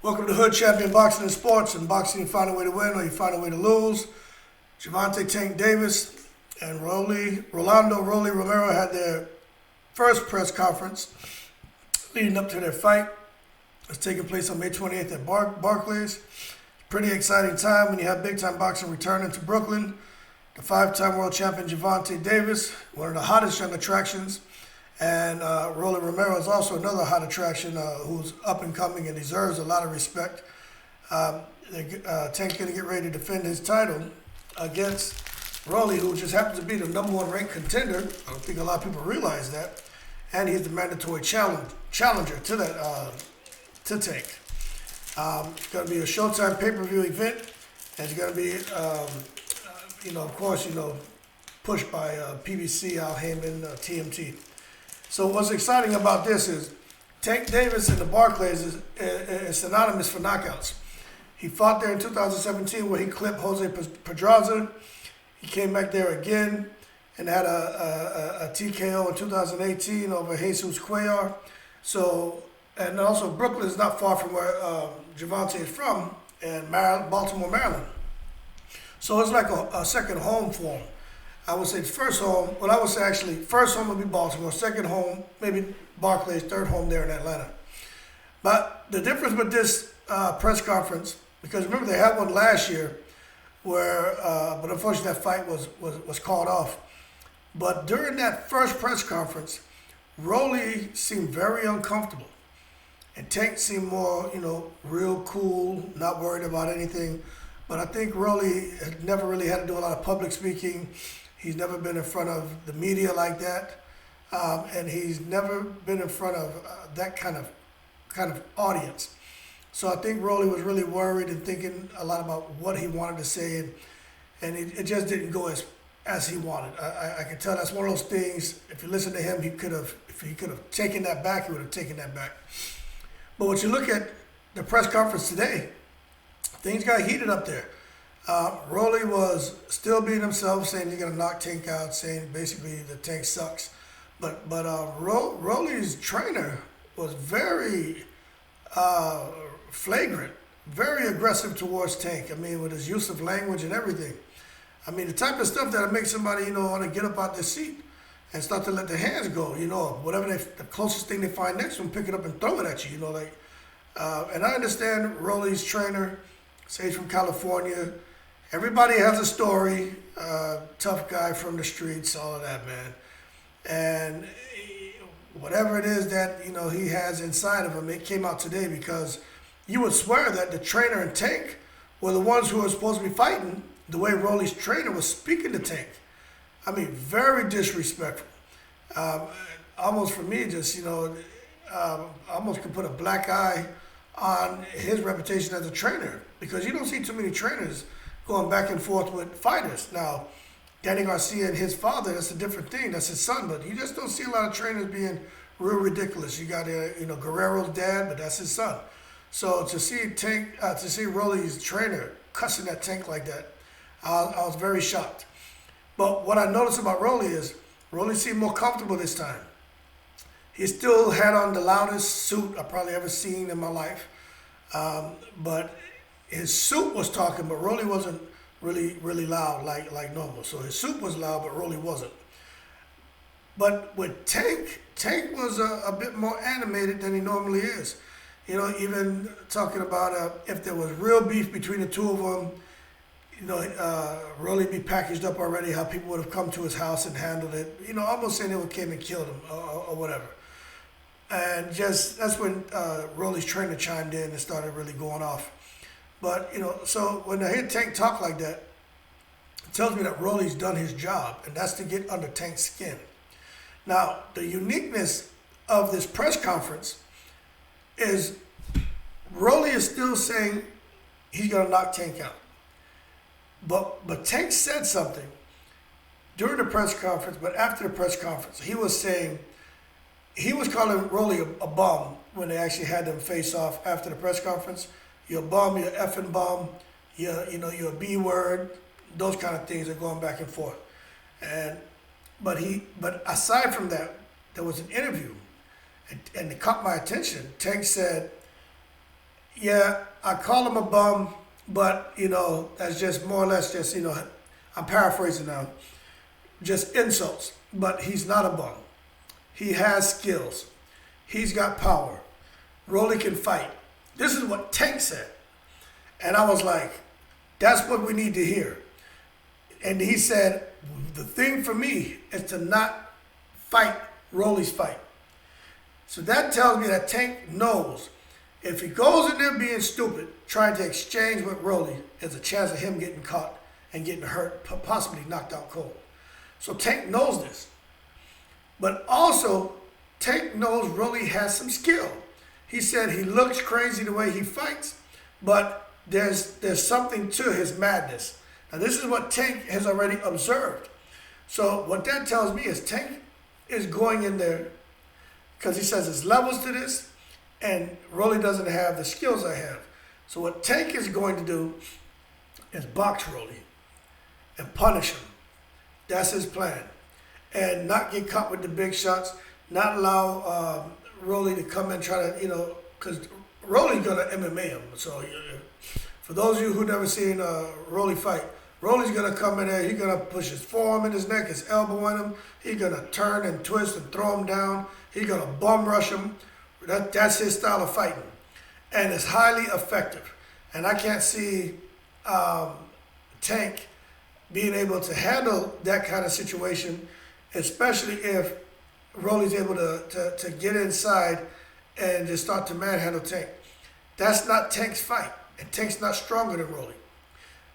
Welcome to Hood Champion Boxing and Sports. In boxing, you find a way to win or you find a way to lose. Gervontae Tank Davis and Rolando Romero had their first press conference leading up to their fight. It's taking place on May 28th at BARCLAYS. Pretty exciting time when you have big-time boxing returning to Brooklyn. The five-time world champion Gervontae Davis, one of the hottest young attractions. And Romero is also another hot attraction who's up and coming and deserves a lot of respect. Tank's going to get ready to defend his title against Rolly, who just happens to be the #1 ranked contender. I don't think a lot of people realize that. And he's the mandatory challenger to that to Tank. It's going to be a Showtime pay-per-view event, and it's going to be, of course, pushed by PBC, Al Heyman, TMT. So what's exciting about this is Tank Davis in the BARCLAYS is synonymous for knockouts. He fought there in 2017 where he clipped Jose Pedraza. He came back there again and had a TKO in 2018 over Jesus Cuellar. So, and also Brooklyn is not far from where Gervontae is from, in Baltimore, Maryland. So it's like a second home for him. I would say first home, first home would be Baltimore, second home, maybe BARCLAYS, third home there in Atlanta. But the difference with this press conference, because remember they had one last year where, but unfortunately that fight was called off. But during that first press conference, Rolly seemed very uncomfortable. And Tank seemed more, real cool, not worried about anything. But I think Rolly had never really had to do a lot of public speaking. He's never been in front of the media like that, and he's never been in front of that kind of audience. So I think Rolly was really worried and thinking a lot about what he wanted to say, and it just didn't go as he wanted. I can tell that's one of those things. If you listen to him, if he could have taken that back, he would have taken that back. But when you look at the press conference today, things got heated up there. Rolly was still being himself, saying he's going to knock Tank out, saying basically the Tank sucks. But Rolly's trainer was very flagrant, very aggressive towards Tank. I mean, with his use of language and everything. I mean, the type of stuff that'll make somebody, want to get up out their seat and start to let their hands go, whatever the closest thing they find next to them, pick it up and throw it at you, and I understand Rolly's trainer, say he's from California. Everybody has a story, tough guy from the streets, all of that, man. And whatever it is that, he has inside of him, it came out today because you would swear that the trainer and Tank were the ones who were supposed to be fighting the way Rolly's trainer was speaking to Tank. I mean, very disrespectful. Almost for me, just, almost could put a black eye on his reputation as a trainer, because you don't see too many trainers going back and forth with fighters. Now, Danny Garcia and his father, that's a different thing. That's his son, but you just don't see a lot of trainers being real ridiculous. You got, Guerrero's dad, but that's his son. So to see Rolly's trainer cussing at Tank like that, I was very shocked. But what I noticed about Rolly is Rolly seemed more comfortable this time. He still had on the loudest suit I've probably ever seen in my life. But his suit was talking, but Rolly wasn't really loud like normal. So his suit was loud, but Rolly wasn't. But with Tank was a bit more animated than he normally is. Even talking about if there was real beef between the two of them, Rolly be packaged up already, how people would have come to his house and handled it. Almost saying they would came and killed him or whatever. And that's when Rolly's trainer chimed in and started really going off. But, so when I hear Tank talk like that, it tells me that Rolly's done his job, and that's to get under Tank's skin. Now, the uniqueness of this press conference is Rolly is still saying he's going to knock Tank out. But Tank said something during the press conference, but after the press conference, he was saying, he was calling Rolly a bum when they actually had them face off after the press conference. You're a bum, you're an effing bum, you're a B word, those kind of things are going back and forth. But aside from that, there was an interview, and it caught my attention. Tank said Yeah, I call him a bum, but that's just more or less just I'm paraphrasing now, just insults. But he's not a bum. He has skills. He's got power. Rolly can fight. This is what Tank said, and I was like, that's what we need to hear. And he said, the thing for me is to not fight Rolly's fight. So that tells me that Tank knows if he goes in there being stupid, trying to exchange with Rolly, there's a chance of him getting caught and getting hurt, possibly knocked out cold. So Tank knows this. But also, Tank knows Rolly has some skill. He said he looks crazy the way he fights, but there's something to his madness. Now this is what Tank has already observed. So what that tells me is Tank is going in there because he says there's levels to this, and Rolly doesn't have the skills I have. So what Tank is going to do is box Rolly and punish him. That's his plan. And not get caught with the big shots, not allow Rolly to come and try to, because Rolly's going to MMA him. So for those of you who never seen Rolly fight, Rolly's going to come in there, he's going to push his forearm in his neck, his elbow in him, he's going to turn and twist and throw him down, he's going to bum rush him. That's his style of fighting. And it's highly effective. And I can't see Tank being able to handle that kind of situation, especially if Rolly's able to get inside and just start to manhandle Tank. That's not Tank's fight. And Tank's not stronger than Rolly.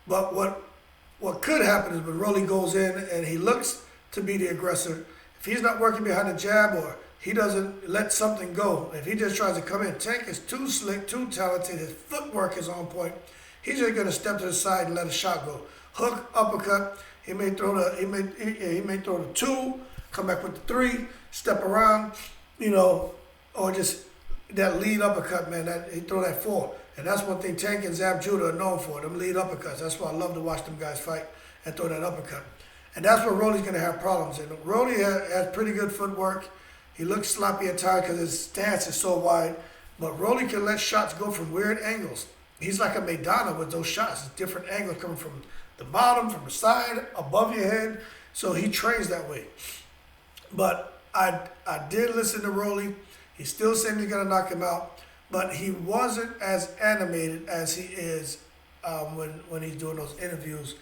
But what could happen is when Rolly goes in and he looks to be the aggressor, if he's not working behind the jab or he doesn't let something go, if he just tries to come in, Tank is too slick, too talented, his footwork is on point. He's just gonna step to the side and let a shot go. Hook, uppercut, he may throw the 2, come back with the 3, step around, or just that lead uppercut, man, he throw that 4. And that's one thing Tank and Zab Judah are known for, them lead uppercuts. That's why I love to watch them guys fight and throw that uppercut. And that's where Rolly's going to have problems. And Rolly has pretty good footwork. He looks sloppy at times because his stance is so wide. But Rolly can let shots go from weird angles. He's like a Maidana with those shots. It's different angles coming from the bottom, from the side, above your head. So he trains that way. But I did listen to Rolly. He's still saying he's going to knock him out. But he wasn't as animated as he is when he's doing those interviews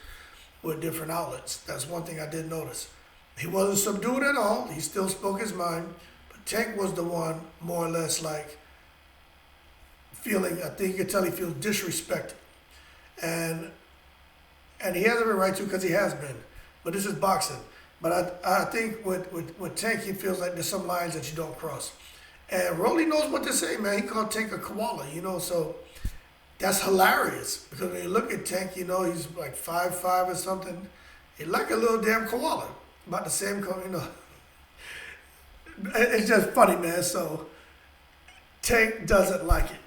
with different outlets. That's one thing I did notice. He wasn't subdued at all. He still spoke his mind. But Tank was the one, more or less, like feeling, I think you could tell he feels disrespected. And he has every right to because he has been. But this is boxing. But I think with Tank, he feels like there's some lines that you don't cross. And Rolly knows what to say, man. He called Tank a koala, so that's hilarious. Because when you look at Tank, he's like 5'5" or something. He's like a little damn koala. About the same, It's just funny, man. So Tank doesn't like it.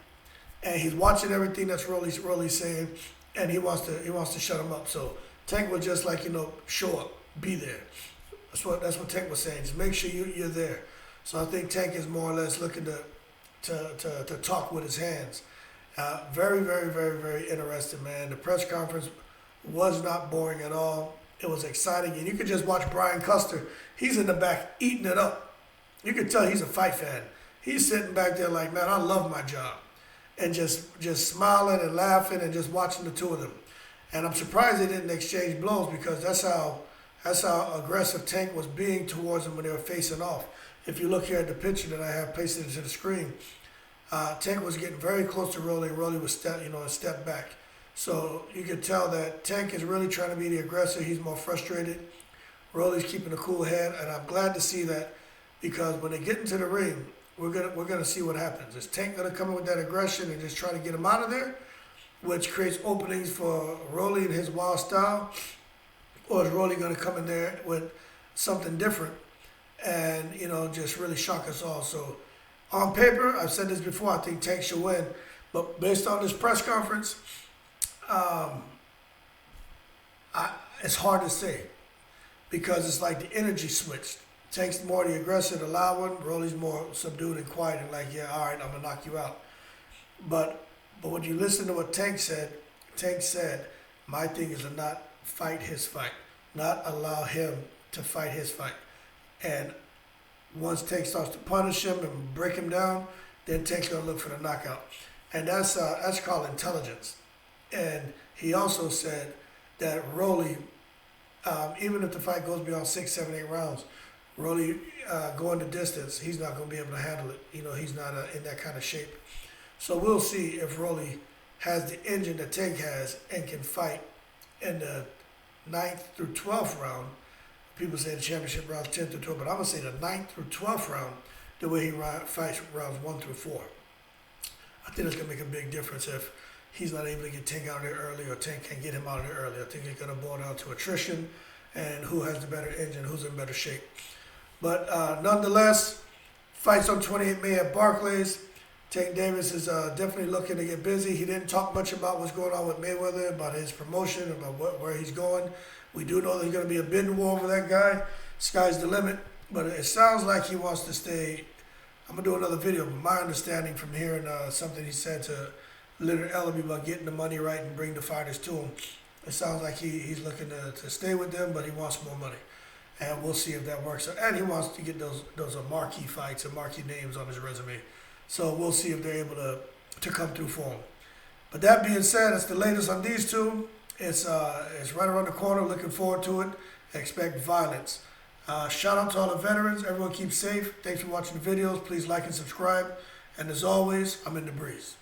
And he's watching everything that's Rolly's saying, and he wants to shut him up. So Tank was just like, show up, be there. That's what Tank was saying. Just make sure you're there. So I think Tank is more or less looking to talk with his hands. Very, very, very, very interesting, man. The press conference was not boring at all. It was exciting, and you could just watch Brian Custer. He's in the back eating it up. You could tell he's a fight fan. He's sitting back there like, man, I love my job, and just smiling and laughing and just watching the two of them. And I'm surprised they didn't exchange blows because that's how aggressive Tank was being towards them when they were facing off. If you look here at the picture that I have pasted into the screen, Tank was getting very close to Rolly, and Rolly was a step back. So you could tell that Tank is really trying to be the aggressor. He's more frustrated. Rolly's keeping a cool head, and I'm glad to see that because when they get into the ring, we're gonna see what happens. Is Tank gonna come in with that aggression and just try to get him out of there, which creates openings for Rolly and his wild style, or is Rolly gonna come in there with something different and just really shock us all? So on paper, I've said this before, I think Tank should win, but based on this press conference, it's hard to say because it's like the energy switched. Tank's more the aggressor, the loud one. Rolly's more subdued and quiet and like, yeah, all right, I'm gonna knock you out. But But when you listen to what Tank said, my thing is to not fight his fight, not allow him to fight his fight. And once Tank starts to punish him and break him down, then Tank's gonna look for the knockout, and that's called intelligence. And he also said that Rolly, even if the fight goes beyond 6, 7, 8 rounds, Rolly going the distance, he's not going to be able to handle it. You know, he's not in that kind of shape. So we'll see if Rolly has the engine that Tank has and can fight in the 9th through 12th round. People say the championship rounds 10 through 12, but I'm going to say the 9th through 12th round, the way he fights rounds 1 through 4. I think it's going to make a big difference if he's not able to get Tank out of there early, or Tank can't get him out of there early. I think it's going to boil down to attrition and who has the better engine, who's in better shape. But nonetheless, fights on 28 May at Barclays. Tank Davis is definitely looking to get busy. He didn't talk much about what's going on with Mayweather, about his promotion, about where he's going. We do know there's going to be a bidding war over that guy. Sky's the limit. But it sounds like he wants to stay. I'm going to do another video, but my understanding from hearing something he said to Leonard Ellaby about getting the money right and bring the fighters to him, it sounds like he's looking to stay with them, but he wants more money. And we'll see if that works. And he wants to get those marquee fights and marquee names on his resume. So we'll see if they're able to come through for him. But that being said, it's the latest on these two. It's right around the corner. Looking forward to it. Expect violence. Shout out to all the veterans. Everyone keep safe. Thanks for watching the videos. Please like and subscribe. And as always, I'm in the breeze.